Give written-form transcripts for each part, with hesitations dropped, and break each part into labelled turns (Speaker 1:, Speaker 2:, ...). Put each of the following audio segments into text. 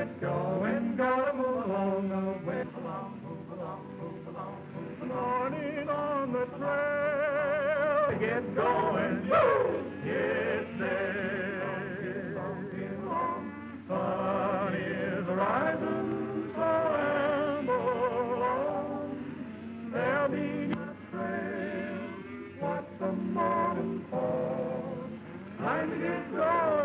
Speaker 1: get going, gotta move along the way. Move along, move along, move along, move along. Morning on the trail, get going, it's there. Sun is rising, so amble on. There'll be a trail, what's the morning for? Time to get going.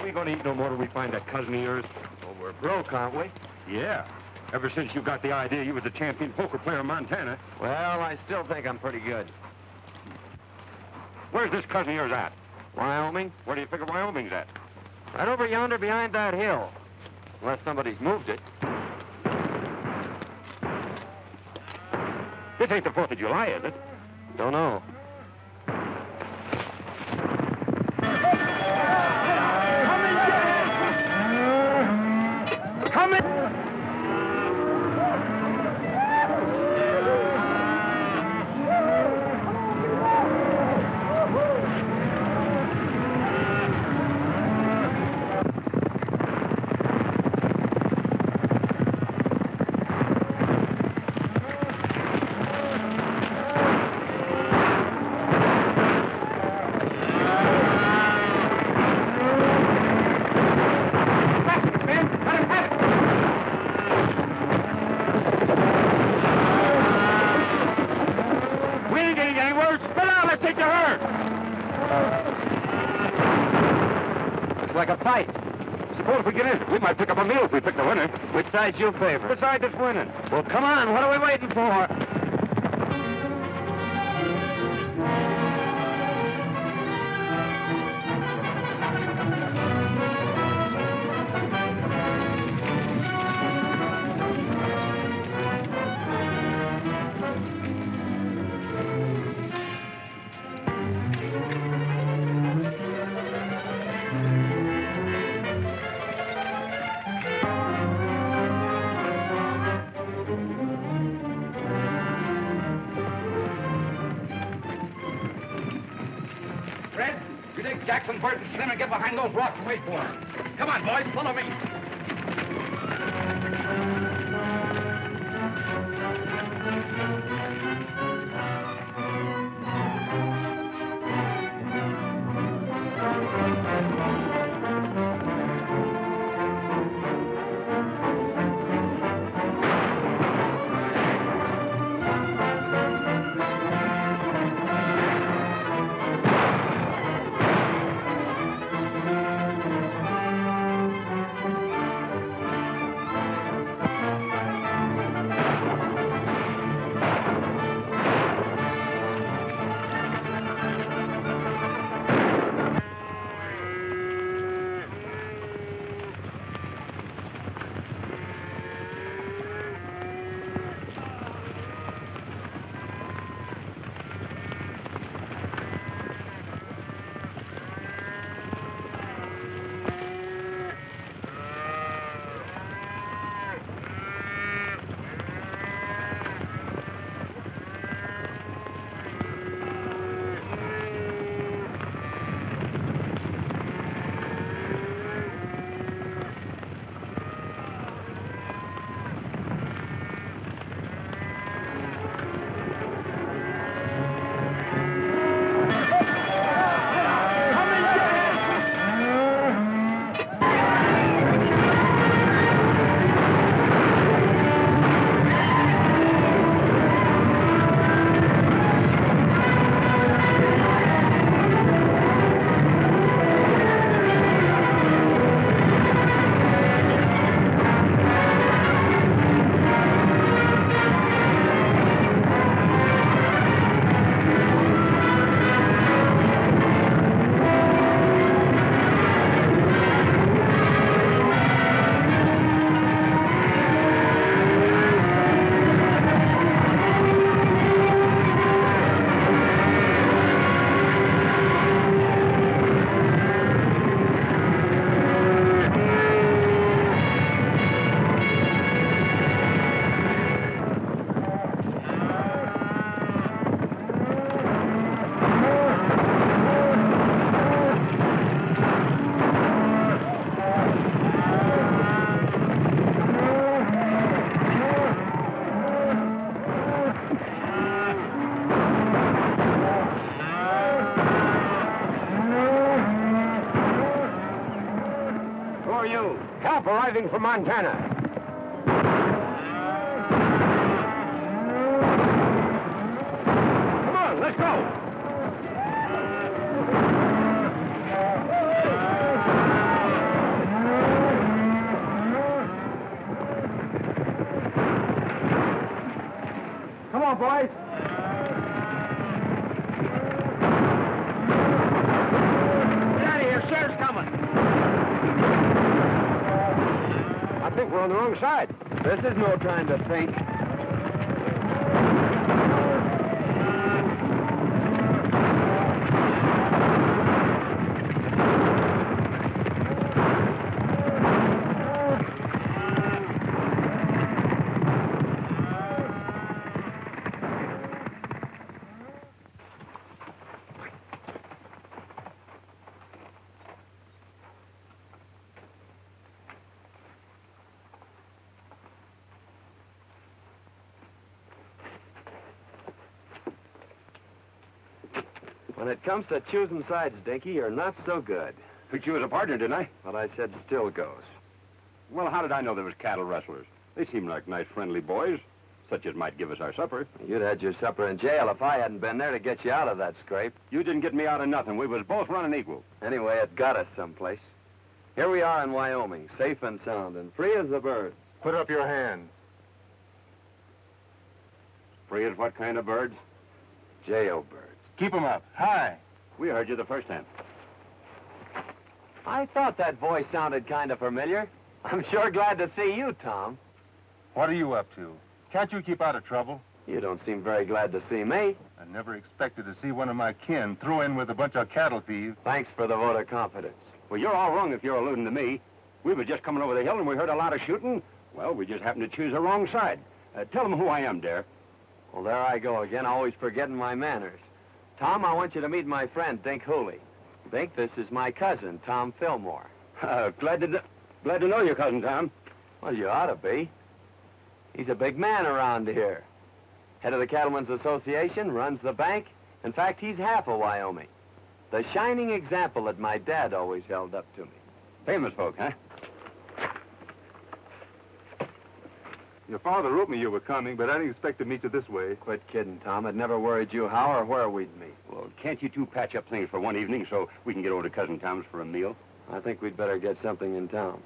Speaker 2: We gonna eat no more till we find that cousin of yours.
Speaker 3: Well, we're broke, aren't we?
Speaker 2: Yeah. Ever since you got the idea you were the champion poker player in Montana.
Speaker 3: Well, I still think I'm pretty good.
Speaker 2: Where's this cousin of yours at?
Speaker 3: Wyoming?
Speaker 2: Where do you figure Wyoming's at?
Speaker 3: Right over yonder behind that hill. Unless somebody's moved it.
Speaker 2: This ain't the 4th of July, is it?
Speaker 3: Don't know.
Speaker 2: Come in!
Speaker 3: Like a fight.
Speaker 2: Suppose we get in. We might pick up a meal if we pick the winner.
Speaker 3: Which side's you favor?
Speaker 2: The side that's winning.
Speaker 3: Well, come on. What are we waiting for?
Speaker 2: Jackson, Bert, and Slim, and get behind those rocks and wait for him. Come on, boys, follow me.
Speaker 3: Who are you? Help arriving from Montana. Come on, let's go. Come on, boys. Get out of here. Sheriff's coming. I think we're on the wrong side. This is no time to think. When it comes to choosing sides, Dinky, you're not so good.
Speaker 2: Picked you as a partner, didn't I?
Speaker 3: What I said still goes.
Speaker 2: Well, how did I know there was cattle rustlers? They seem like nice, friendly boys, such as might give us our supper.
Speaker 3: You'd had your supper in jail if I hadn't been there to get you out of that scrape.
Speaker 2: You didn't get me out of nothing. We was both running equal.
Speaker 3: Anyway, it got us someplace. Here we are in Wyoming, safe and sound and free as the birds.
Speaker 4: Put up your hand.
Speaker 2: Free as what kind of birds?
Speaker 3: Jailbirds.
Speaker 4: Keep 'em up. High.
Speaker 2: We heard you the first time.
Speaker 3: I thought that voice sounded kind of familiar. I'm sure glad to see you, Tom.
Speaker 4: What are you up to? Can't you keep out of trouble?
Speaker 3: You don't seem very glad to see me.
Speaker 4: I never expected to see one of my kin throw in with a bunch of cattle thieves.
Speaker 3: Thanks for the vote of confidence.
Speaker 2: Well, you're all wrong if you're alluding to me. We were just coming over the hill and we heard a lot of shooting. Well, we just happened to choose the wrong side. Tell them who I am, Dare.
Speaker 3: Well, there I go again, always forgetting my manners. Tom, I want you to meet my friend, Dink Hooley. Dink, this is my cousin, Tom Fillmore.
Speaker 2: Glad to know your cousin, Tom.
Speaker 3: Well, you ought to be. He's a big man around here. Head of the Cattlemen's Association, runs the bank. In fact, he's half of Wyoming. The shining example that my dad always held up to me.
Speaker 2: Famous folk, huh?
Speaker 4: Your father wrote me you were coming, but I didn't expect to meet you this way.
Speaker 3: Quit kidding, Tom. It never worried you how or where we'd meet.
Speaker 2: Well, can't you two patch up things for one evening so we can get over to Cousin Tom's for a meal?
Speaker 3: I think we'd better get something in town.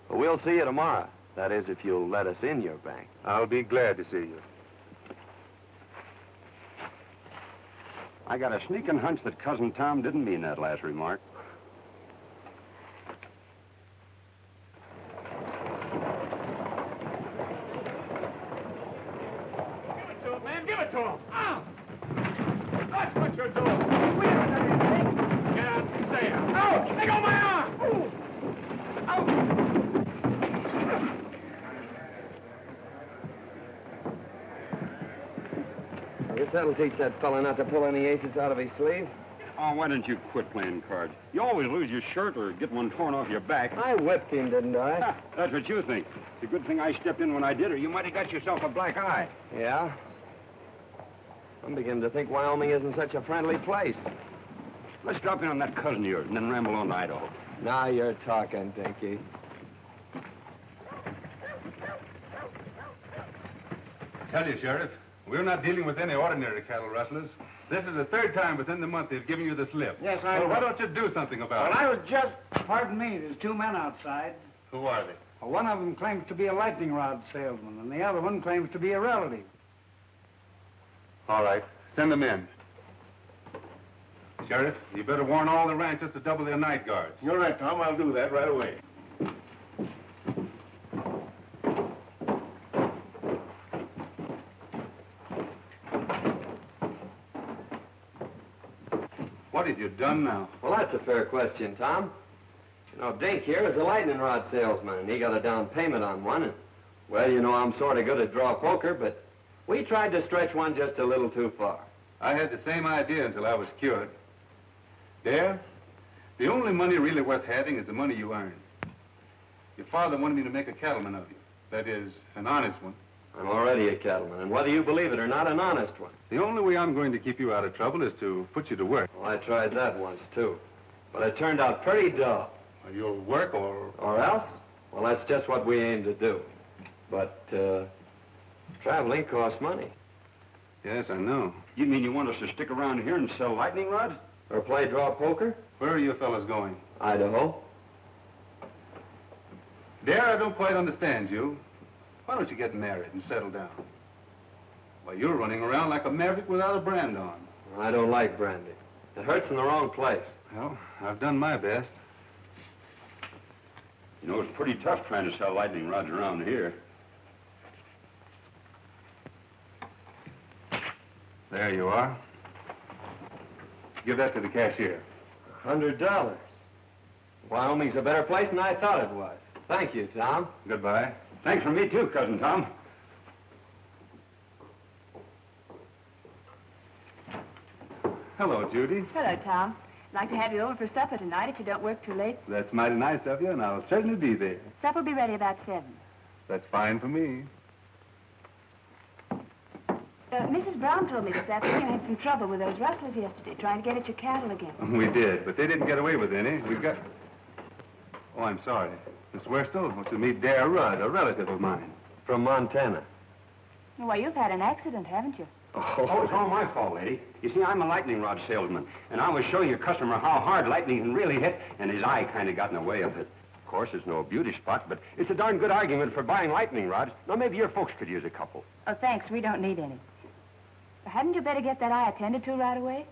Speaker 3: But we'll see you tomorrow. That is, if you'll let us in your bank.
Speaker 4: I'll be glad to see you.
Speaker 2: I got a sneaking hunch that Cousin Tom didn't mean that last remark.
Speaker 1: Give it to him. Ah! That's what you're doing. We haven't done anything. Get out and stay out. Ouch! Let go of my arm! Ooh. Ouch!
Speaker 3: I guess that'll teach that fella not to pull any aces out of his sleeve.
Speaker 2: Oh, why don't you quit playing cards? You always lose your shirt or get one torn off your back.
Speaker 3: I whipped him, didn't I?
Speaker 2: That's what you think. It's a good thing I stepped in when I did, or you might have got yourself a black eye.
Speaker 3: Yeah? I'm beginning to think Wyoming isn't such a friendly place.
Speaker 2: Let's drop in on that cousin of yours and then ramble on to Idaho.
Speaker 3: Now you're talking, Dinky.
Speaker 4: Tell you, Sheriff, we're not dealing with any ordinary cattle rustlers. This is the third time within the month they've given you the slip.
Speaker 5: Yes, I
Speaker 4: So
Speaker 5: know.
Speaker 4: why don't you do something about
Speaker 5: Well,
Speaker 4: it?
Speaker 5: I was just... Pardon me, there's two men outside.
Speaker 4: Who are they?
Speaker 5: Well, one of them claims to be a lightning rod salesman, and the other one claims to be a relative.
Speaker 4: All right, send them in. Sheriff, you better warn all the ranchers to double their night guards.
Speaker 1: You're right, Tom. I'll do that right away.
Speaker 4: What have you done now?
Speaker 3: Well, that's a fair question, Tom. You know, Dink here is a lightning rod salesman, and he got a down payment on one. And, well, you know, I'm sort of good at draw poker, but we tried to stretch one just a little too far.
Speaker 4: I had the same idea until I was cured. Dare, the only money really worth having is the money you earn. Your father wanted me to make a cattleman of you. That is, an honest one.
Speaker 3: I'm already a cattleman, and whether you believe it or not, an honest one.
Speaker 4: The only way I'm going to keep you out of trouble is to put you to work.
Speaker 3: Well, I tried that once, too. But it turned out pretty dull.
Speaker 4: You'll work or...
Speaker 3: Or else? Well, that's just what we aim to do. But, traveling costs money.
Speaker 4: Yes, I know.
Speaker 2: You mean you want us to stick around here and sell lightning rods?
Speaker 3: Or play draw poker?
Speaker 4: Where are you fellas going?
Speaker 3: Idaho.
Speaker 4: Dare, I don't quite understand you. Why don't you get married and settle down? Why, you're running around like a maverick without a brand on.
Speaker 3: I don't like brandy. It hurts in the wrong place.
Speaker 4: Well, I've done my best.
Speaker 2: You know, it's pretty tough trying to sell lightning rods around here.
Speaker 4: There you are. Give that to the cashier.
Speaker 3: $100. Wyoming's a better place than I thought it was. Thank you, Tom.
Speaker 4: Goodbye.
Speaker 2: Thanks from me, too, Cousin Tom.
Speaker 4: Hello, Judy.
Speaker 6: Hello, Tom. I'd like to have you over for supper tonight if you don't work too late.
Speaker 4: That's mighty nice of you, and I'll certainly be there.
Speaker 6: Supper will be ready about 7.
Speaker 4: That's fine for me.
Speaker 6: Mrs. Brown told me this afternoon you had some trouble with those rustlers yesterday, trying to get at your cattle again.
Speaker 4: We did, but they didn't get away with any. We've got... Oh, I'm sorry. Miss Worstel wants to meet Dare Rudd, a relative of mine.
Speaker 3: From Montana.
Speaker 6: Well, you've had an accident, haven't you?
Speaker 2: Oh, it's all my fault, lady. You see, I'm a lightning rod salesman, and I was showing your customer how hard lightning can really hit, and his eye kind of got in the way of it. Of course, it's no beauty spot, but it's a darn good argument for buying lightning rods. Now, maybe your folks could use a couple.
Speaker 6: Oh, thanks. We don't need any. Hadn't you better get that eye attended to right away?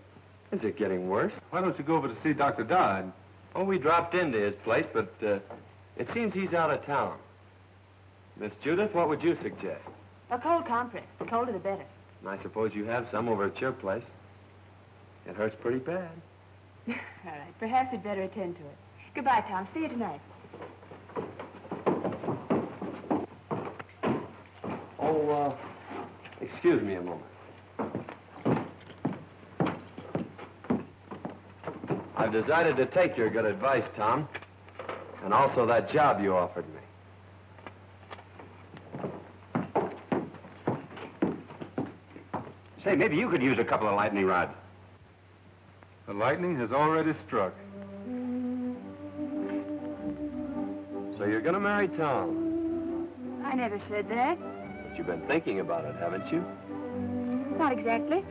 Speaker 3: Is it getting worse?
Speaker 4: Why don't you go over to see Dr. Dodd?
Speaker 3: Oh, we dropped into his place, but it seems he's out of town. Miss Judith, what would you suggest?
Speaker 6: A cold compress. The colder the better.
Speaker 3: I suppose you have some over at your place. It hurts pretty bad.
Speaker 6: All right. Perhaps we'd better attend to it. Goodbye, Tom. See you tonight.
Speaker 3: Oh, excuse me a moment. I've decided to take your good advice, Tom, and also that job you offered me.
Speaker 2: Say, maybe you could use a couple of lightning rods.
Speaker 4: The lightning has already struck.
Speaker 3: So you're going to marry Tom.
Speaker 6: I never said that.
Speaker 3: But you've been thinking about it, haven't you?
Speaker 6: Not exactly.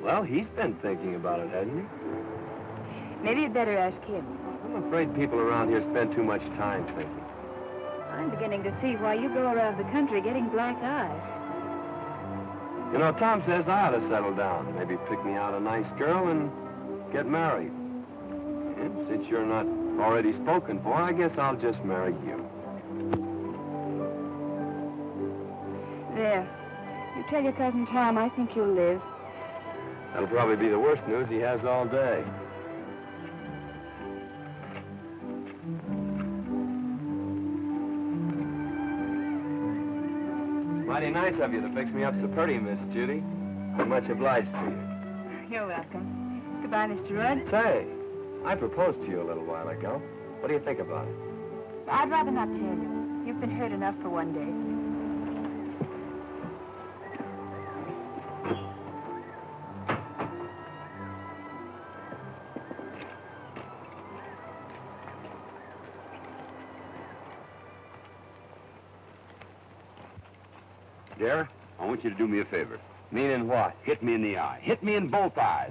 Speaker 3: Well, he's been thinking about it, hasn't he?
Speaker 6: Maybe you'd better ask him.
Speaker 3: I'm afraid people around here spend too much time thinking.
Speaker 6: I'm beginning to see why you go around the country getting black eyes.
Speaker 3: You know, Tom says I ought to settle down. Maybe pick me out a nice girl and get married. And since you're not already spoken for, I guess I'll just marry you.
Speaker 6: There. You tell your cousin Tom I think you'll live.
Speaker 3: That'll probably be the worst news he has all day. Mighty nice of you to fix me up so pretty, Miss Judy. I'm much obliged to you.
Speaker 6: You're welcome. Goodbye, Mr. Rudd.
Speaker 3: Say, I proposed to you a little while ago. What do you think about it?
Speaker 6: I'd rather not tell you. You've been hurt enough for one day.
Speaker 2: Dare, I want you to do me a favor.
Speaker 3: Meaning what?
Speaker 2: Hit me in the eye. Hit me in both eyes.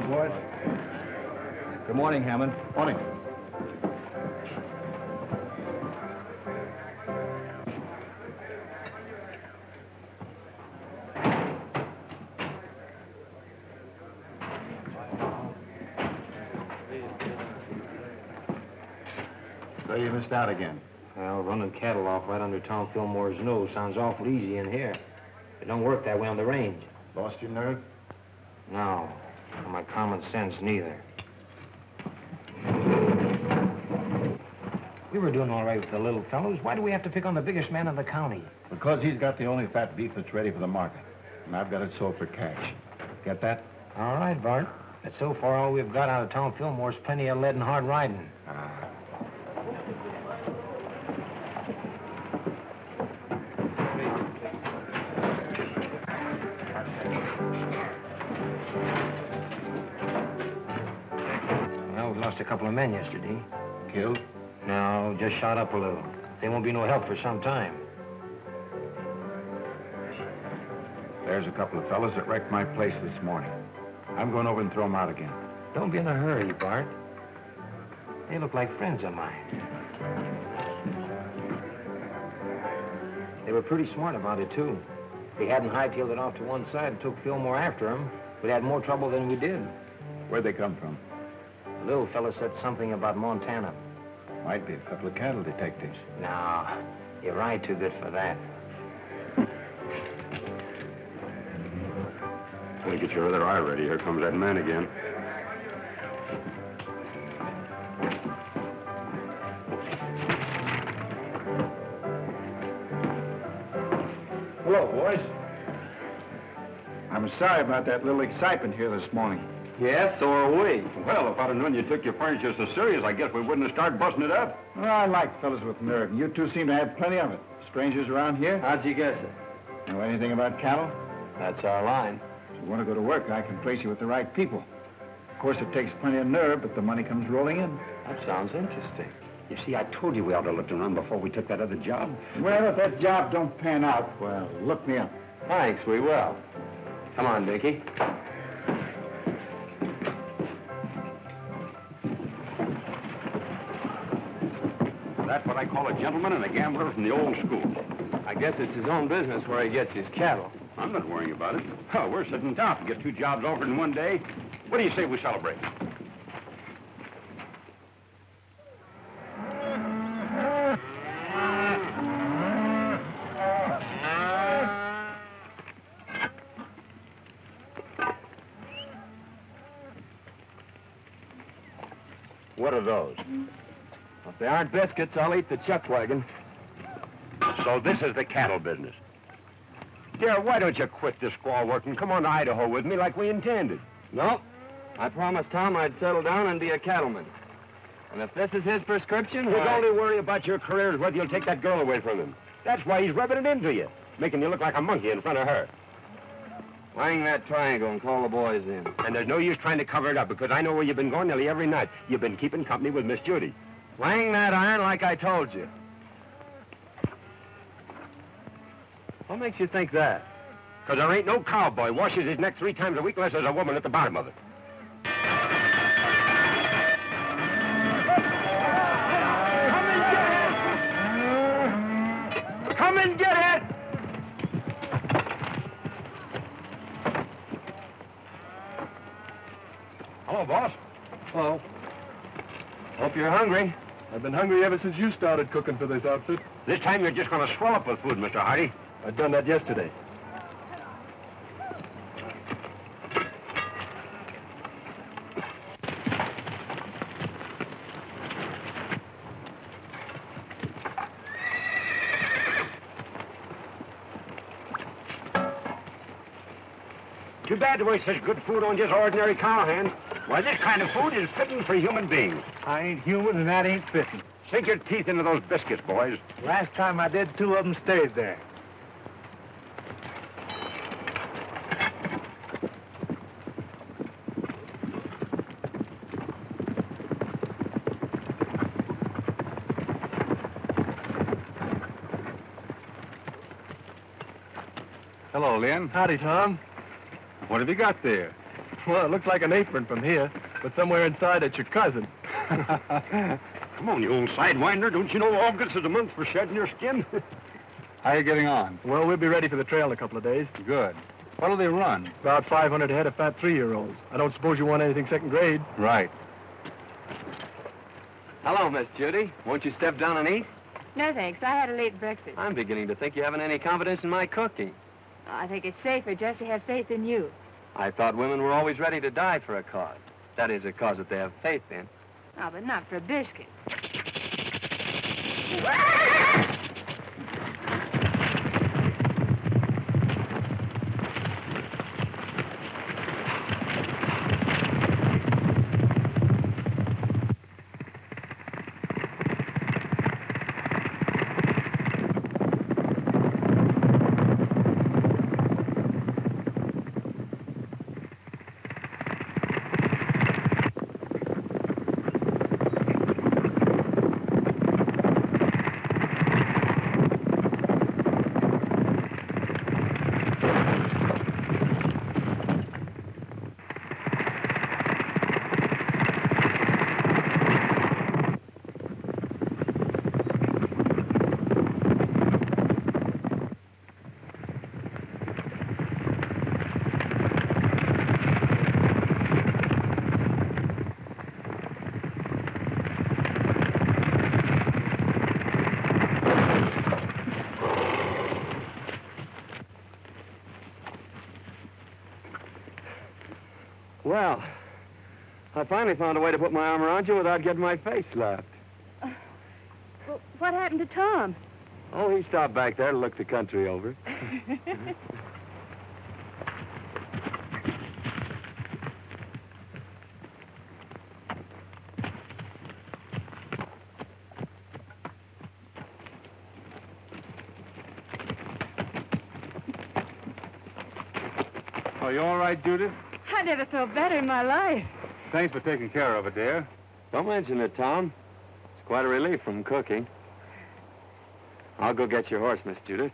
Speaker 7: Boys. Good morning, Hammond. Morning. So you missed out again.
Speaker 8: Well, running cattle off right under Tom Fillmore's nose sounds awful easy in here. It don't work that way on the range.
Speaker 7: Lost your nerve?
Speaker 8: No. My common sense, neither. We were doing all right with the little fellows. Why do we have to pick on the biggest man in the county?
Speaker 7: Because he's got the only fat beef that's ready for the market. And I've got it sold for cash. Get that?
Speaker 8: All right, Bart. But so far, all we've got out of Tom Fillmore's plenty of lead and hard riding. Well, we lost a couple of men yesterday.
Speaker 7: Killed?
Speaker 8: No, just shot up a little. They won't be no help for some time.
Speaker 7: There's a couple of fellas that wrecked my place this morning. I'm going over and throw them out again.
Speaker 8: Don't be in a hurry, Bart. They look like friends of mine. They were pretty smart about it, too. If they hadn't hightailed it off to one side and took Fillmore after them, we'd had more trouble than we did.
Speaker 7: Where'd they come from?
Speaker 8: The little fella said something about Montana.
Speaker 7: Might be a couple of cattle detectives.
Speaker 8: No, you ride too good for that.
Speaker 2: Gonna get your other eye ready. Here comes that man again.
Speaker 7: Hello, boys. I'm sorry about that little excitement here this morning.
Speaker 3: Yes, so are we.
Speaker 2: Well, if I'd have known you took your furniture so serious, I guess we wouldn't have started busting it up.
Speaker 7: Well, I like fellas with nerve, and you two seem to have plenty of it. Strangers around here?
Speaker 3: How'd you guess it?
Speaker 7: Know anything about cattle?
Speaker 3: That's our line.
Speaker 7: If you want to go to work, I can place you with the right people. Of course, it takes plenty of nerve, but the money comes rolling in.
Speaker 3: That sounds interesting.
Speaker 2: You see, I told you we ought to look around before we took that other job.
Speaker 7: Well, if that job don't pan out, well, look me up.
Speaker 3: Thanks, we will. Come on, Dickie.
Speaker 2: That's what I call a gentleman and a gambler from the old school.
Speaker 3: I guess it's his own business where he gets his cattle.
Speaker 2: I'm not worrying about it. Oh, we're sitting tough to get two jobs offered in one day. What do you say we celebrate?
Speaker 3: What are those? If they aren't biscuits, I'll eat the chuck wagon.
Speaker 2: So this is the cattle business. Dear, why don't you quit this squaw work and come on to Idaho with me like we intended?
Speaker 3: No. I promised Tom I'd settle down and be a cattleman. And if this is his prescription,
Speaker 2: His only worry about your career is whether you'll take that girl away from him. That's why he's rubbing it into you, making you look like a monkey in front of her.
Speaker 3: Wang that triangle and call the boys in.
Speaker 2: And there's no use trying to cover it up, because I know where you've been going nearly every night. You've been keeping company with Miss Judy.
Speaker 3: Wang that iron like I told you. What makes you think that?
Speaker 2: Because there ain't no cowboy washes his neck 3 times a week unless there's a woman at the bottom of it. Come and get it! Hello, boss.
Speaker 9: Hello.
Speaker 3: Hope you're hungry.
Speaker 9: I've been hungry ever since you started cooking for this outfit.
Speaker 2: This time you're just going to swell up with food, Mr. Hardy.
Speaker 9: I'd done that yesterday.
Speaker 2: Too bad to waste such good food on just ordinary cowhands. Why, this kind of food is fitting for human beings.
Speaker 5: I ain't human, and that ain't fitting.
Speaker 2: Sink your teeth into those biscuits, boys.
Speaker 5: Last time I did, 2 of them stayed there.
Speaker 4: Hello, Lynn.
Speaker 9: Howdy, Tom.
Speaker 4: What have you got there?
Speaker 9: Well, it looks like an apron from here, but somewhere inside it's your cousin.
Speaker 2: Come on, you old sidewinder. Don't you know August is a month for shedding your skin?
Speaker 4: How are you getting on?
Speaker 9: Well, we'll be ready for the trail in a couple of days.
Speaker 4: Good. What'll they run?
Speaker 9: About 500 head of fat 3-year-olds. I don't suppose you want anything second grade.
Speaker 4: Right.
Speaker 3: Hello, Miss Judy. Won't you step down and eat?
Speaker 10: No, thanks. I had a late breakfast.
Speaker 3: I'm beginning to think you haven't any confidence in my cooking.
Speaker 10: I think it's safer just to have faith in you.
Speaker 3: I thought women were always ready to die for a cause. That is, a cause that they have faith in.
Speaker 10: Oh, but not for a biscuit.
Speaker 3: Well, I finally found a way to put my arm around you without getting my face slapped.
Speaker 10: Well, what happened to Tom?
Speaker 3: Oh, he stopped back there to look the country over.
Speaker 4: Are you all right, Judith?
Speaker 10: I never felt better in my life.
Speaker 4: Thanks for taking care of it, dear.
Speaker 3: Don't mention it, Tom. It's quite a relief from cooking. I'll go get your horse, Miss Judith.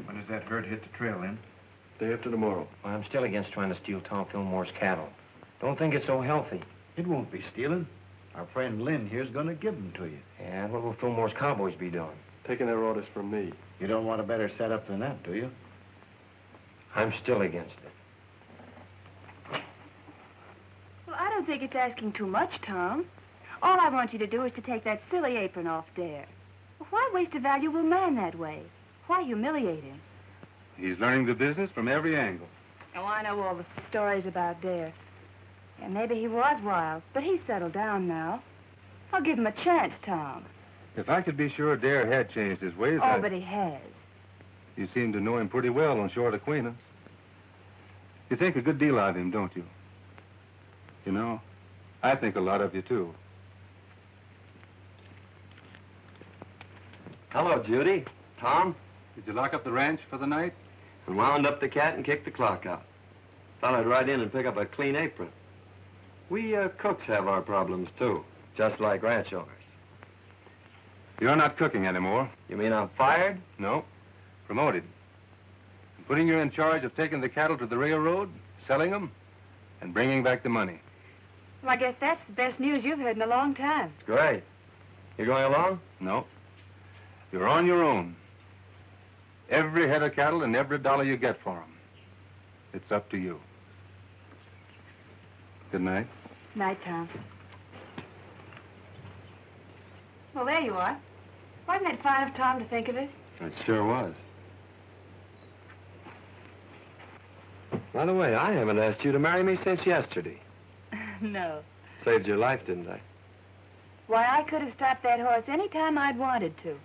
Speaker 7: When does that herd hit the trail, Lynn?
Speaker 8: Day after tomorrow. Well, I'm still against trying to steal Tom Fillmore's cattle. Don't think it's so healthy.
Speaker 7: It won't be stealing. Our friend Lynn here's going to give them to you.
Speaker 8: Yeah, what will Fillmore's cowboys be doing?
Speaker 9: Taking their orders from me.
Speaker 7: You don't want a better setup than that, do you?
Speaker 8: I'm still against it.
Speaker 6: Well, I don't think it's asking too much, Tom. All I want you to do is to take that silly apron off Dare. Well, why waste a valuable man that way? Why humiliate him?
Speaker 4: He's learning the business from every angle.
Speaker 6: Oh, I know all the stories about Dare. Yeah, maybe he was wild, but he's settled down now. I'll give him a chance, Tom.
Speaker 4: If I could be sure Dare had changed his ways,
Speaker 6: Oh, but he has.
Speaker 4: You seem to know him pretty well on short acquaintance. You think a good deal of him, don't you? You know, I think a lot of you, too.
Speaker 3: Hello, Judy. Tom?
Speaker 4: Did you lock up the ranch for the night?
Speaker 3: We wound up the cat and kicked the clock out. Thought I'd ride in and pick up a clean apron. We cooks have our problems, too, just like ranch owners.
Speaker 4: You're not cooking anymore.
Speaker 3: You mean I'm fired?
Speaker 4: No. Promoted. I'm putting you in charge of taking the cattle to the railroad, selling them, and bringing back the money.
Speaker 10: Well, I guess that's the best news you've heard in a long time.
Speaker 3: Great. You going along?
Speaker 4: No. You're on your own. Every head of cattle and every dollar you get for them. It's up to you. Good night.
Speaker 6: Night, Tom. Well, there you are. Wasn't it fine of Tom to think of it?
Speaker 3: It sure was. By the way, I haven't asked you to marry me since yesterday.
Speaker 6: No.
Speaker 3: Saved your life, didn't I?
Speaker 6: Why, I could have stopped that horse any time I'd wanted to.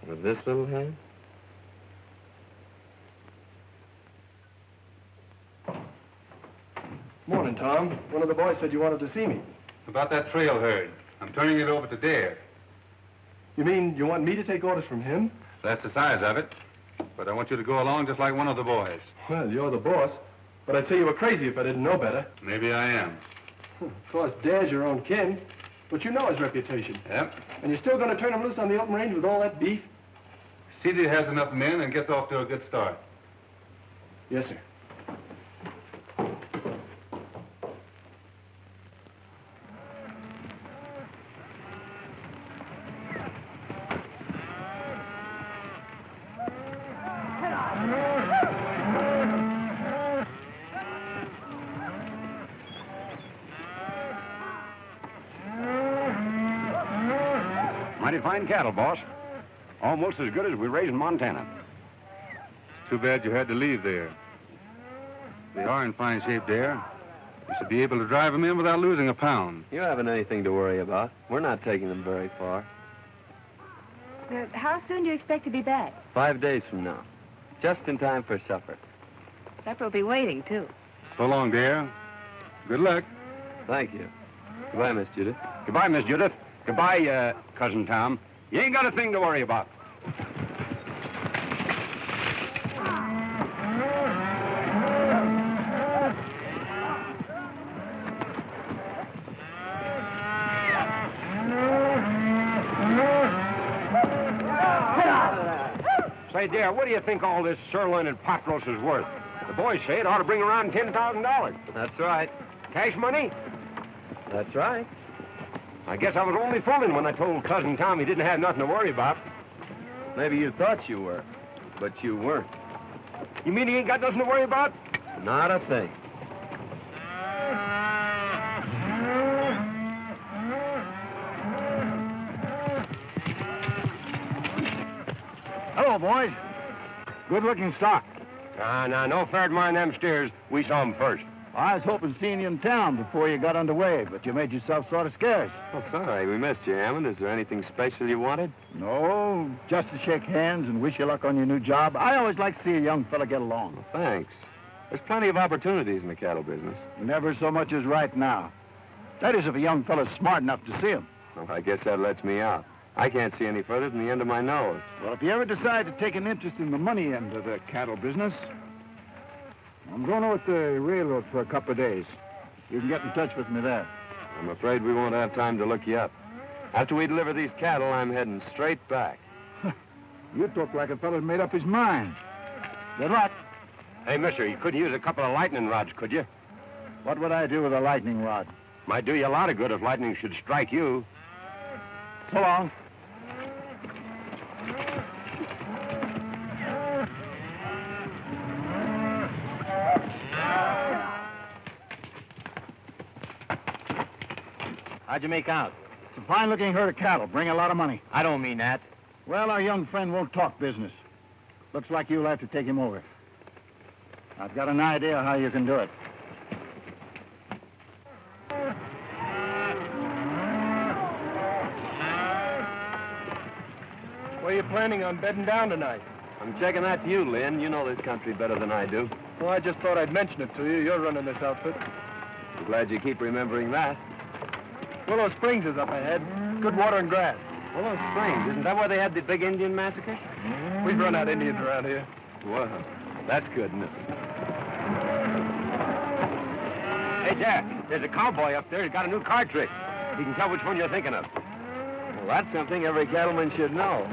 Speaker 3: With this little hand?
Speaker 9: Morning, Tom. One of the boys said you wanted to see me.
Speaker 4: About that trail herd. I'm turning it over to Dare.
Speaker 9: You mean you want me to take orders from him?
Speaker 4: That's the size of it. But I want you to go along just like one of the boys.
Speaker 9: Well, you're the boss. But I'd say you were crazy if I didn't know better.
Speaker 4: Maybe I am.
Speaker 9: Of course, Dare's your own kin. But you know his reputation.
Speaker 4: Yep.
Speaker 9: And you're still going to turn him loose on the open range with all that beef?
Speaker 4: CD has enough men and gets off to a good start.
Speaker 9: Yes, sir.
Speaker 2: Mighty fine cattle, boss. Almost as good as we raise in Montana.
Speaker 4: Too bad you had to leave there. They are in fine shape there. You should be able to drive them in without losing a pound.
Speaker 3: You haven't anything to worry about. We're not taking them very far.
Speaker 10: How soon do you expect to be back?
Speaker 3: 5 days from now. Just in time for supper.
Speaker 10: Supper will be waiting, too.
Speaker 4: So long, Dare. Good luck.
Speaker 3: Thank you. Goodbye, Miss Judith.
Speaker 2: Goodbye, Miss Judith. Goodbye, Cousin Tom. You ain't got a thing to worry about. Say, Dare, what do you think all this sirloin and pot roast is worth? The boys say it ought to bring around $10,000.
Speaker 3: That's right.
Speaker 2: Cash money?
Speaker 3: That's right.
Speaker 2: I guess I was only fooling when I told Cousin Tom he didn't have nothing to worry about.
Speaker 3: Maybe you thought you were, but you weren't.
Speaker 2: You mean he ain't got nothing to worry about?
Speaker 3: Not a thing.
Speaker 7: Hello, boys. Good-looking stock.
Speaker 2: Now, no fair to mind them steers. We saw 'em first.
Speaker 7: I was hoping to see you in town before you got underway, but you made yourself sort of scarce.
Speaker 3: Oh, sorry, we missed you, Hammond. Is there anything special you wanted?
Speaker 7: No, just to shake hands and wish you luck on your new job. I always like to see a young fella get along.
Speaker 3: Well, thanks. There's plenty of opportunities in the cattle business.
Speaker 7: Never so much as right now. That is, if a young fella's smart enough to see 'em.
Speaker 3: Well, I guess that lets me out. I can't see any further than the end of my nose.
Speaker 7: Well, if you ever decide to take an interest in the money end of the cattle business, I'm going over to the railroad for a couple of days. You can get in touch with me there.
Speaker 3: I'm afraid we won't have time to look you up. After we deliver these cattle, I'm heading straight back.
Speaker 7: You talk like a fella's made up his mind. Good luck.
Speaker 2: Hey, mister, you could use a couple of lightning rods, could you?
Speaker 7: What would I do with a lightning rod?
Speaker 2: Might do you a lot of good if lightning should strike you.
Speaker 7: So long.
Speaker 8: How'd you make out?
Speaker 7: It's a fine-looking herd of cattle. Bring a lot of money.
Speaker 8: I don't mean that.
Speaker 7: Well, our young friend won't talk business. Looks like you'll have to take him over. I've got an idea how you can do it.
Speaker 9: Where you planning on bedding down tonight?
Speaker 3: I'm checking that to you, Lynn. You know this country better than I do.
Speaker 9: Well, I just thought I'd mention it to you. You're running this outfit.
Speaker 3: I'm glad you keep remembering that.
Speaker 9: Willow Springs is up ahead. Good water and grass.
Speaker 3: Willow Springs, isn't that where they had the big Indian massacre?
Speaker 9: We've run out Indians around here.
Speaker 3: Well, that's good, isn't it?
Speaker 2: Hey, Jack, there's a cowboy up there. He's got a new card trick. He can tell which one you're thinking of.
Speaker 3: Well, that's something every cattleman should know.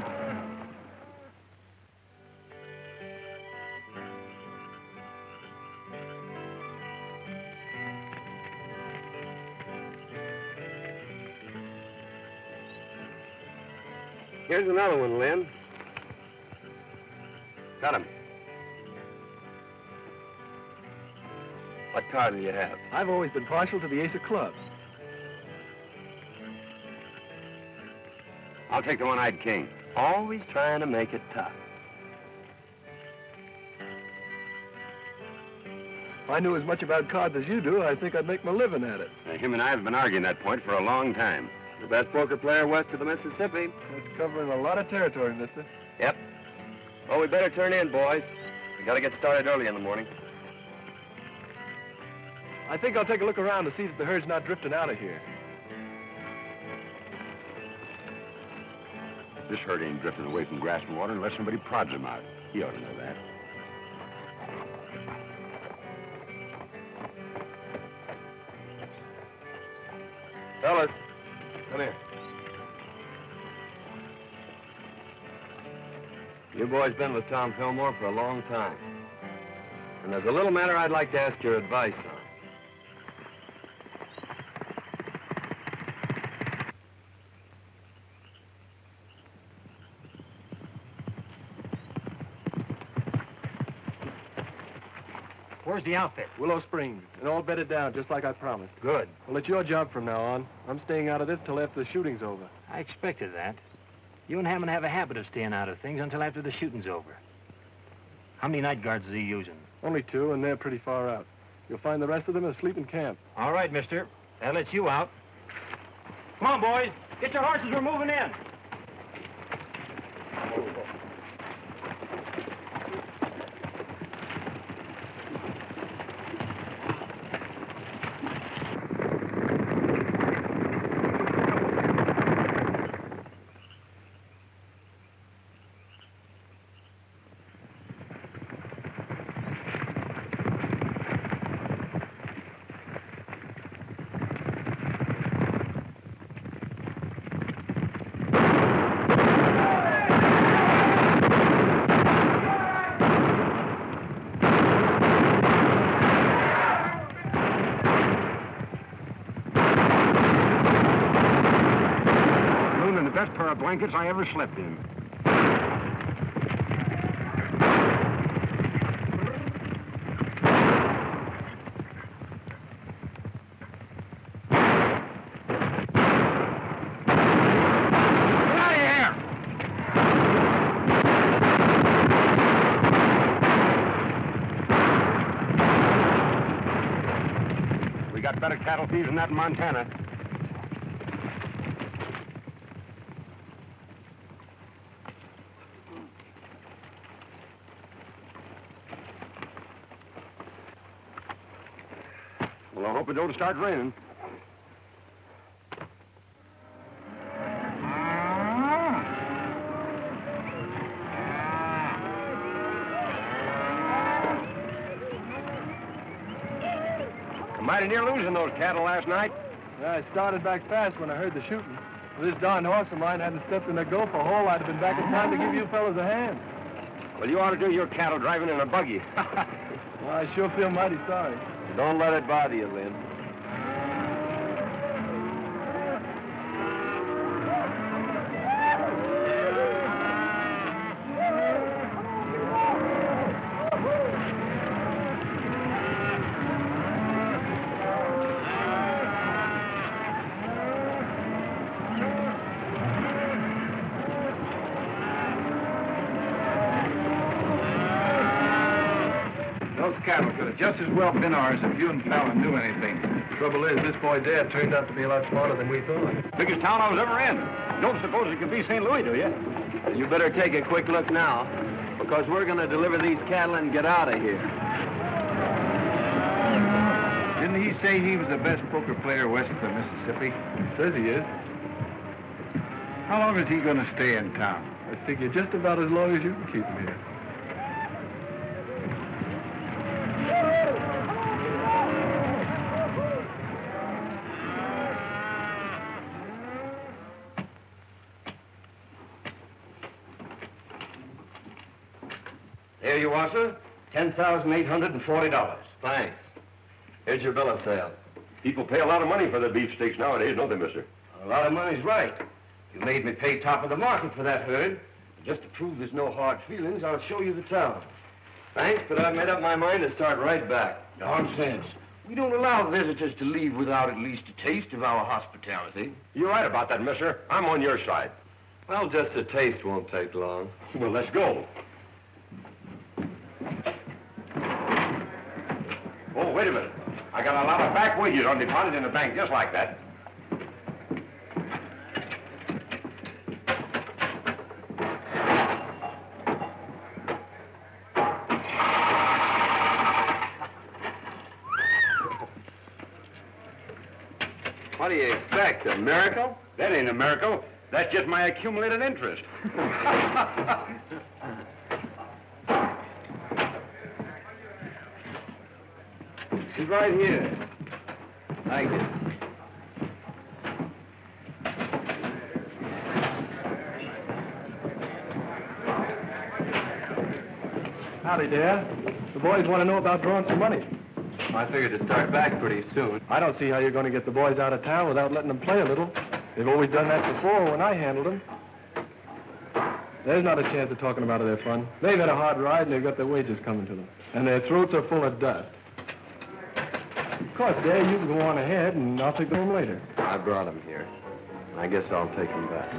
Speaker 3: Here's another one, Lynn.
Speaker 2: Got him.
Speaker 3: What card do you have?
Speaker 9: I've always been partial to the ace of clubs.
Speaker 2: I'll take the one-eyed king.
Speaker 3: Always trying to make it tough.
Speaker 9: If I knew as much about cards as you do, I think I'd make my living at it.
Speaker 2: Him and I have been arguing that point for a long time.
Speaker 3: The best poker player west of the Mississippi.
Speaker 9: That's covering a lot of territory, mister.
Speaker 3: Yep. Well, we better turn in, boys. We gotta get started early in the morning.
Speaker 9: I think I'll take a look around to see that the herd's not drifting out of here.
Speaker 2: This herd ain't drifting away from grass and water unless somebody prods him out. He ought to know that.
Speaker 3: Fellas, come here. You boys been with Tom Fillmore for a long time. And there's a little matter I'd like to ask your advice on.
Speaker 8: Where's the outfit?
Speaker 9: Willow Springs, and all bedded down, just like I promised.
Speaker 8: Good.
Speaker 9: Well, it's your job from now on. I'm staying out of this till after the shooting's over.
Speaker 8: I expected that. You and Hammond have a habit of staying out of things until after the shooting's over. How many night guards is he using?
Speaker 9: Only 2, and they're pretty far out. You'll find the rest of them asleep in camp.
Speaker 8: All right, mister. That lets you out. Come on, boys. Get your horses. We're moving in.
Speaker 2: Best pair of blankets I ever slept in. Get out of here! better cattle thieves than that in Montana. Well, I hope it don't start raining. Mighty near losing those cattle last night.
Speaker 9: Yeah, I started back fast when I heard the shooting. If this darn horse of mine hadn't stepped in a gopher hole, I'd have been back in time to give you fellas a hand.
Speaker 2: Well, you ought to do your cattle driving in a buggy.
Speaker 9: Well, I sure feel mighty sorry.
Speaker 3: Don't let it bother you, Lynn.
Speaker 7: Cattle could have just as well been ours if you and Fallon knew anything.
Speaker 9: Trouble is, this boy Dad turned out to be a lot smarter than we thought.
Speaker 2: Biggest town I was ever in. Don't suppose it could be St. Louis, do you?
Speaker 3: You better take a quick look now, because we're going to deliver these cattle and get out of here.
Speaker 7: Didn't he say he was the best poker player west of the Mississippi?
Speaker 9: He says he is.
Speaker 7: How long is he going to stay in town?
Speaker 9: I figure just about as long as you can keep him here.
Speaker 2: Here you are, sir. $10,840.
Speaker 3: Thanks. Here's your bill of sale.
Speaker 2: People pay a lot of money for their beefsteaks nowadays, don't they, mister?
Speaker 11: A lot of money's right. You made me pay top of the market for that herd. Just to prove there's no hard feelings, I'll show you the town.
Speaker 3: Thanks, but I've made up my mind to start right back.
Speaker 11: Nonsense. We don't allow visitors to leave without at least a taste of our hospitality.
Speaker 2: You're right about that, mister. I'm on your side.
Speaker 3: Well, just a taste won't take long.
Speaker 2: Well, let's go. Oh, wait a minute. I got a lot of back wages on deposit in the bank just like that.
Speaker 3: What do you expect, a miracle?
Speaker 2: That ain't a miracle. That's just my accumulated interest.
Speaker 11: He's right here. Thank you.
Speaker 9: Howdy, Dad. The boys want to know about drawing some money.
Speaker 3: I figured to start back pretty soon.
Speaker 9: I don't see how you're going to get the boys out of town without letting them play a little. They've always done that before when I handled them. There's not a chance of talking about their fun. They've had a hard ride and they've got their wages coming to them. And their throats are full of dust. Of course, Dad, you can go on ahead and I'll take them home later.
Speaker 3: I brought them here. I guess I'll take them back.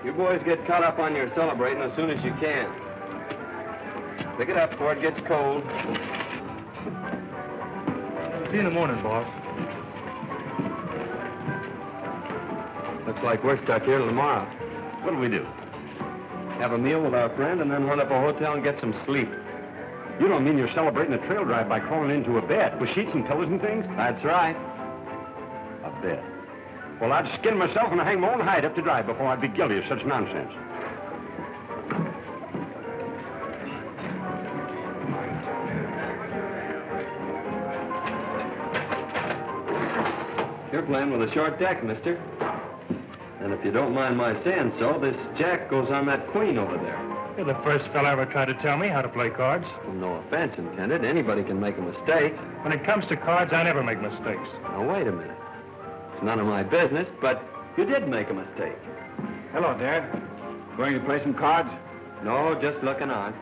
Speaker 3: You boys get caught up on your celebrating as soon as you can. Pick it up before it gets cold.
Speaker 9: See you in the morning, boss.
Speaker 3: Looks like we're stuck here till tomorrow.
Speaker 2: What'll we do?
Speaker 3: Have a meal with our friend and then hunt up a hotel and get some sleep.
Speaker 2: You don't mean you're celebrating a trail drive by crawling into a bed with sheets and pillows and things?
Speaker 3: That's right.
Speaker 2: A bed? Well, I'd skin myself and hang my own hide up to dry before I'd be guilty of such nonsense.
Speaker 3: You're playing with a short deck, mister. And if you don't mind my saying so, this jack goes on that queen over there.
Speaker 8: You're the first fella ever tried to tell me how to play cards.
Speaker 3: Well, no offense intended. Anybody can make a mistake.
Speaker 8: When it comes to cards, I never make mistakes.
Speaker 3: Now, wait a minute. It's none of my business, but you did make a mistake.
Speaker 7: Hello, Dad. Going to play some cards?
Speaker 3: No, just looking on.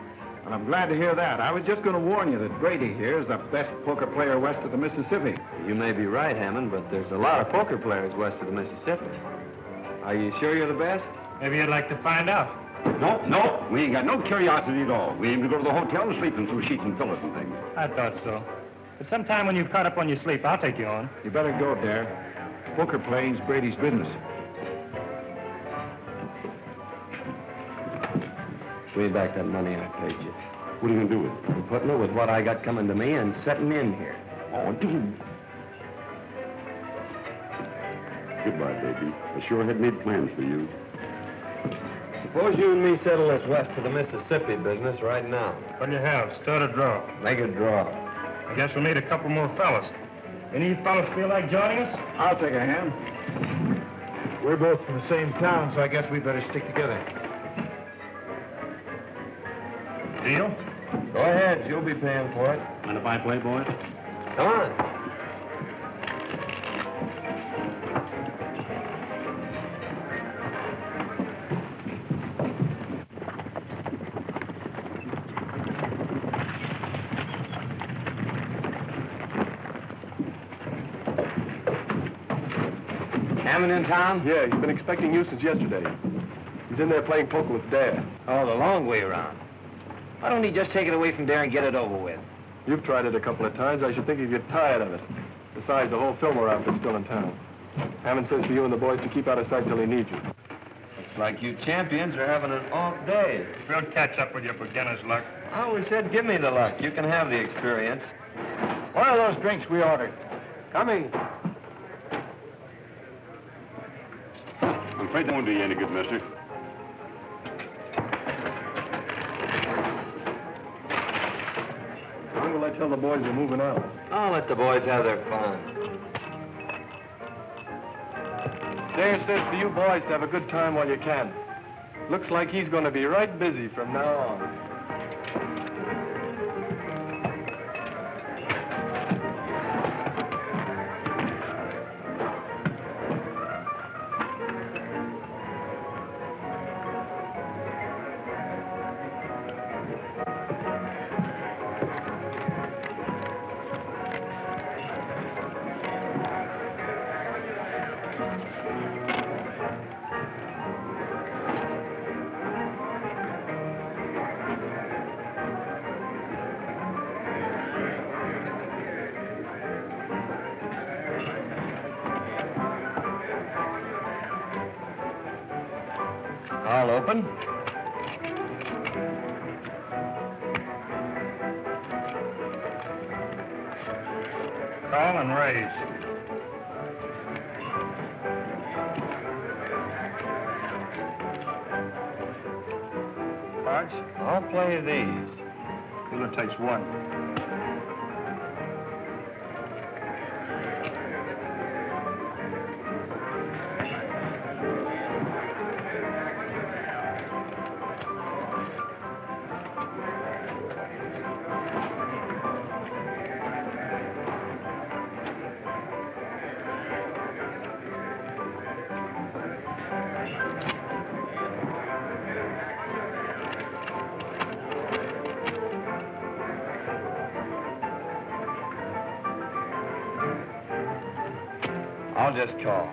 Speaker 7: Well, I'm glad to hear that. I was just going to warn you that Brady here is the best poker player west of the Mississippi.
Speaker 3: You may be right, Hammond, but there's a lot of poker players west of the Mississippi. Are you sure you're the best?
Speaker 8: Maybe you'd like to find out.
Speaker 2: No, we ain't got no curiosity at all. We aim to go to the hotel and sleep in through sheets and pillows and things.
Speaker 8: I thought so. But sometime when you've caught up on your sleep, I'll take you on.
Speaker 7: You better go, Dare. Poker playing's Brady's business.
Speaker 3: Give me back that money I paid you.
Speaker 2: What are you going to do with it?
Speaker 3: I'm putting it with what I got coming to me and setting in here.
Speaker 2: Oh, dude. Goodbye, baby. I sure had made plans for you.
Speaker 3: Suppose you and me settle this west to the Mississippi business right now.
Speaker 8: What do you have? Start a draw.
Speaker 3: Make a draw.
Speaker 8: I guess we'll need a couple more fellas. Any of you fellas feel like joining us?
Speaker 7: I'll take a hand. We're both from the same town, so I guess we better stick together.
Speaker 8: Deal?
Speaker 3: Go ahead. You'll be paying for it.
Speaker 8: Mind if I play, boys?
Speaker 3: Come on. Hammond in town?
Speaker 9: Yeah, he's been expecting you since yesterday. He's in there playing poker with Dare.
Speaker 8: Oh, the long way around. Why don't he just take it away from there and get it over with?
Speaker 9: You've tried it a couple of times. I should think you'd get tired of it. Besides, the whole Fillmore outfit's still in town. Hammond says for you and the boys to keep out of sight till he needs you.
Speaker 3: Looks like you champions are having an off day.
Speaker 8: We'll catch up with your beginner's luck.
Speaker 3: I always said give me the luck. You can have the experience.
Speaker 7: What are those drinks we ordered?
Speaker 3: Coming.
Speaker 2: I'm afraid they won't do you any good, mister.
Speaker 9: When will I tell the boys we're moving out?
Speaker 3: I'll let the boys have their fun.
Speaker 9: Dare says for you boys to have a good time while you can. Looks like he's going to be right busy from now on.
Speaker 3: I'll open.
Speaker 8: Call and raise. Cards?
Speaker 3: I'll play these.
Speaker 8: Dealer takes one.
Speaker 3: I'll just call.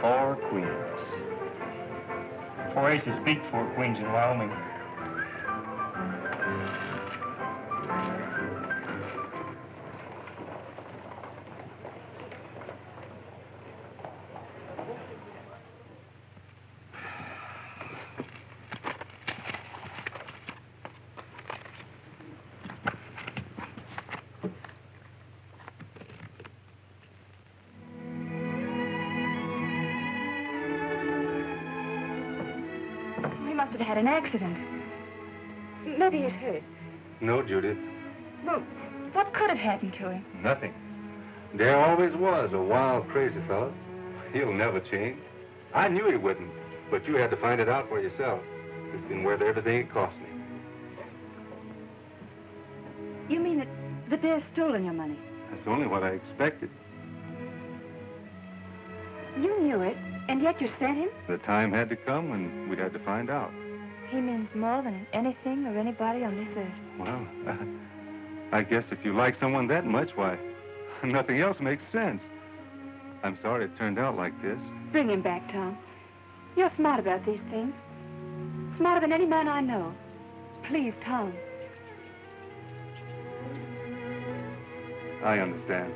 Speaker 3: 4 queens.
Speaker 8: 4 aces beat 4 queens in Wyoming.
Speaker 6: Must have had an accident. Maybe he's hurt.
Speaker 4: No, Judith,
Speaker 6: Well, what could have happened to him?
Speaker 4: nothing. Dare always was a wild, crazy fellow. He'll never change. I knew he wouldn't, but you had to find it out for yourself. It's been worth everything it cost me.
Speaker 6: You mean that Dare's stolen your money?
Speaker 4: That's only what I expected.
Speaker 6: You knew it, and yet you sent him?
Speaker 4: The time had to come when we'd had to find out.
Speaker 6: He means more than anything or anybody on this earth.
Speaker 4: Well, I guess if you like someone that much, why, nothing else makes sense. I'm sorry it turned out like this.
Speaker 6: Bring him back, Tom. You're smart about these things. Smarter than any man I know. Please, Tom.
Speaker 4: I understand.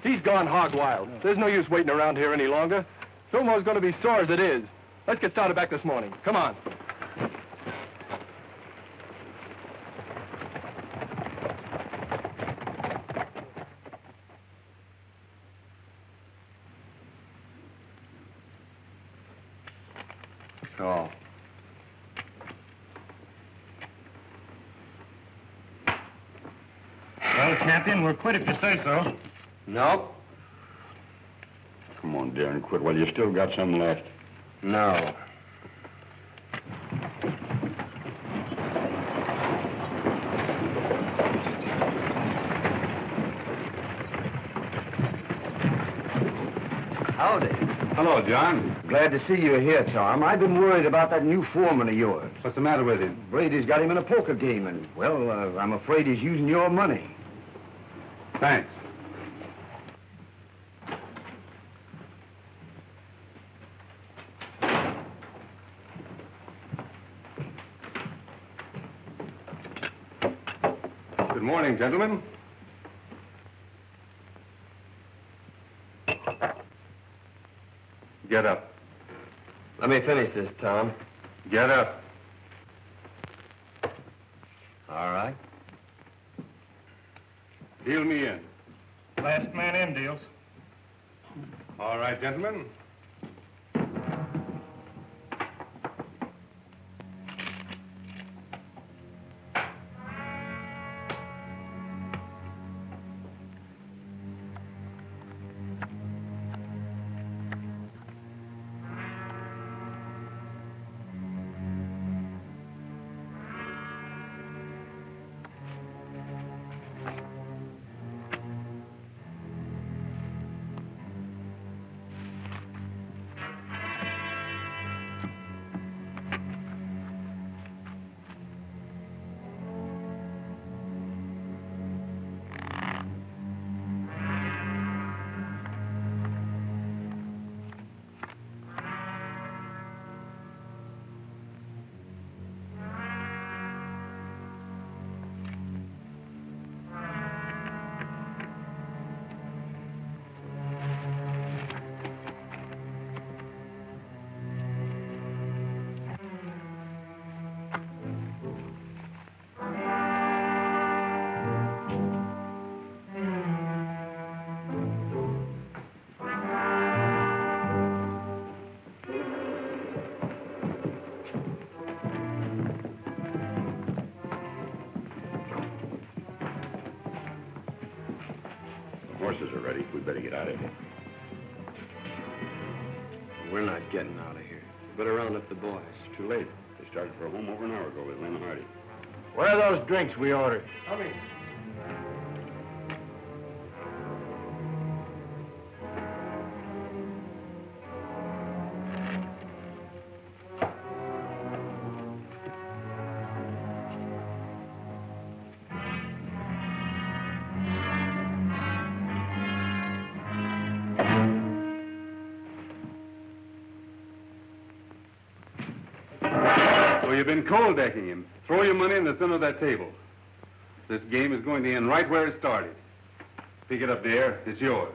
Speaker 9: He's gone hog wild. There's no use waiting around here any longer. Fillmore's going to be sore as it is. Let's get started back this morning. Come on.
Speaker 2: Oh.
Speaker 8: Well, Captain, we're quit if you say so.
Speaker 3: Nope.
Speaker 2: Come on, Darren, quit while you still got some left.
Speaker 3: No. Howdy.
Speaker 4: Hello, John.
Speaker 11: Glad to see you here, Tom. I've been worried about that new foreman of yours.
Speaker 4: What's the matter with him?
Speaker 11: Brady's got him in a poker game, and, well, I'm afraid he's using your money.
Speaker 4: Thanks. Good morning, gentlemen. Get up.
Speaker 3: Let me finish this, Tom.
Speaker 4: Get up.
Speaker 3: All right.
Speaker 4: Deal me in.
Speaker 8: Last man in deals.
Speaker 4: All right, gentlemen.
Speaker 2: Horses are ready. We better get out of here.
Speaker 3: We're not getting out of here. Better round up the boys.
Speaker 2: Too late. They started for home over an hour ago with Lynn Hardy.
Speaker 11: Where are those drinks we ordered?
Speaker 9: Coming.
Speaker 4: So you've been cold decking him. Throw your money in the center of that table. This game is going to end right where it started. Pick it up there. It's yours.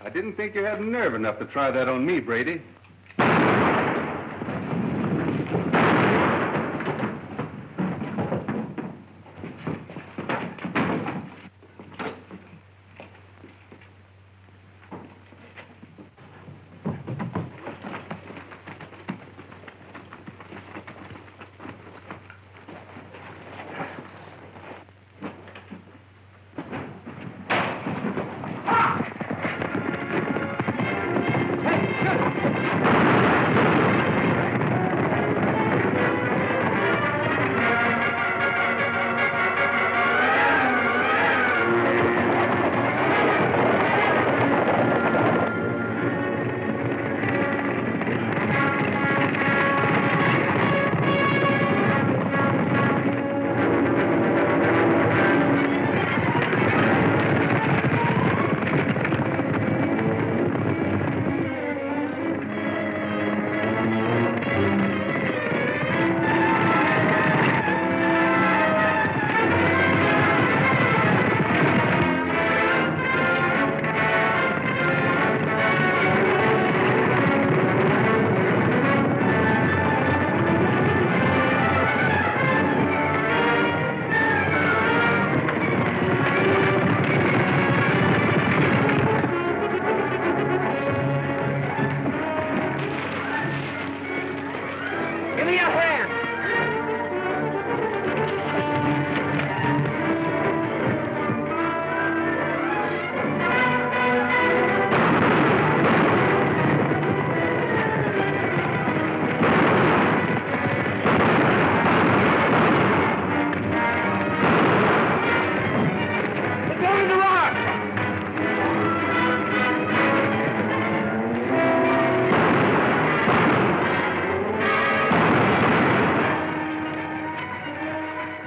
Speaker 4: I didn't think you had nerve enough to try that on me, Brady.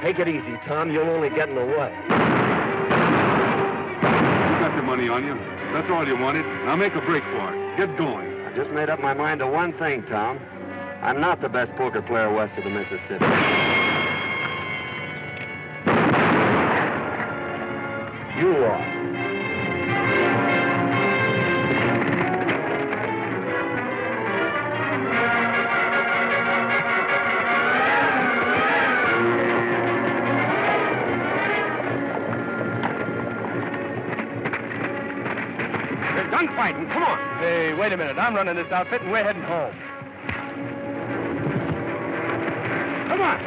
Speaker 3: Take it easy, Tom. You'll only get in the way.
Speaker 4: You got the money on you. That's all you wanted. Now make a break for it. Get going.
Speaker 3: I just made up my mind to one thing, Tom. I'm not the best poker player west of the Mississippi. You are.
Speaker 2: Gunfighting, come on.
Speaker 9: Hey, wait a minute. I'm running this outfit, and we're heading home.
Speaker 2: Come on.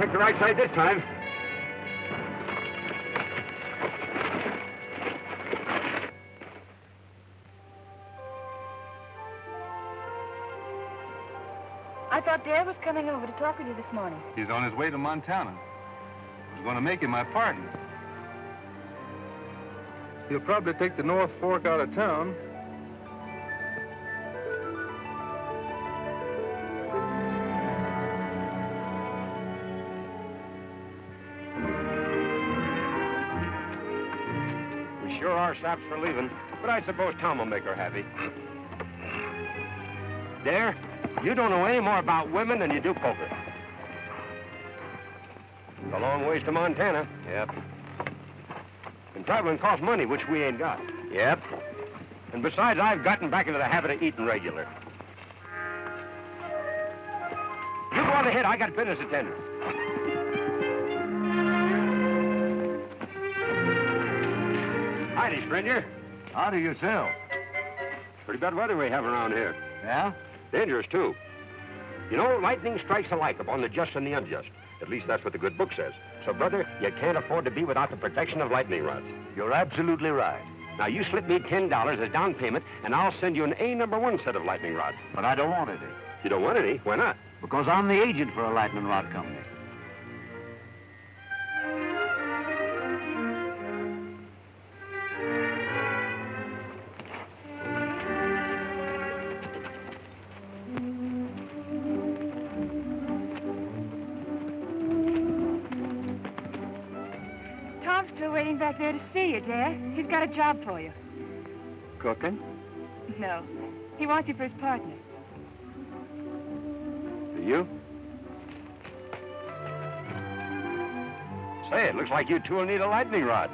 Speaker 2: The right side this time.
Speaker 6: I thought Dad was coming over to talk with you this morning.
Speaker 4: He's on his way to Montana. I was going to make him my partner.
Speaker 9: He'll probably take the North Fork out of town.
Speaker 2: Sure are saps for leaving, but I suppose Tom will make her happy. Dare, you don't know any more about women than you do poker. It's a long ways to Montana. Yep. And traveling costs money, which we ain't got. Yep. And besides, I've gotten back into the habit of eating regular. You go on ahead. I got business to tend to. Howdy, stranger.
Speaker 7: Howdy yourself.
Speaker 2: Pretty bad weather we have around here.
Speaker 7: Yeah?
Speaker 2: Dangerous, too. You know, lightning strikes alike upon the just and the unjust. At least that's what the good book says. So, brother, you can't afford to be without the protection of lightning rods.
Speaker 7: You're absolutely right.
Speaker 2: Now, you slip me $10 as down payment, and I'll send you an A-number 1 set of lightning rods.
Speaker 7: But I don't want any.
Speaker 2: You don't want any? Why not?
Speaker 7: Because I'm the agent for a lightning rod company.
Speaker 6: Waiting back there to see you, Dad. He's got a job for you.
Speaker 9: Cooking?
Speaker 6: No. He wants you for his partner.
Speaker 2: You? Say, it looks like you two will need a lightning rod.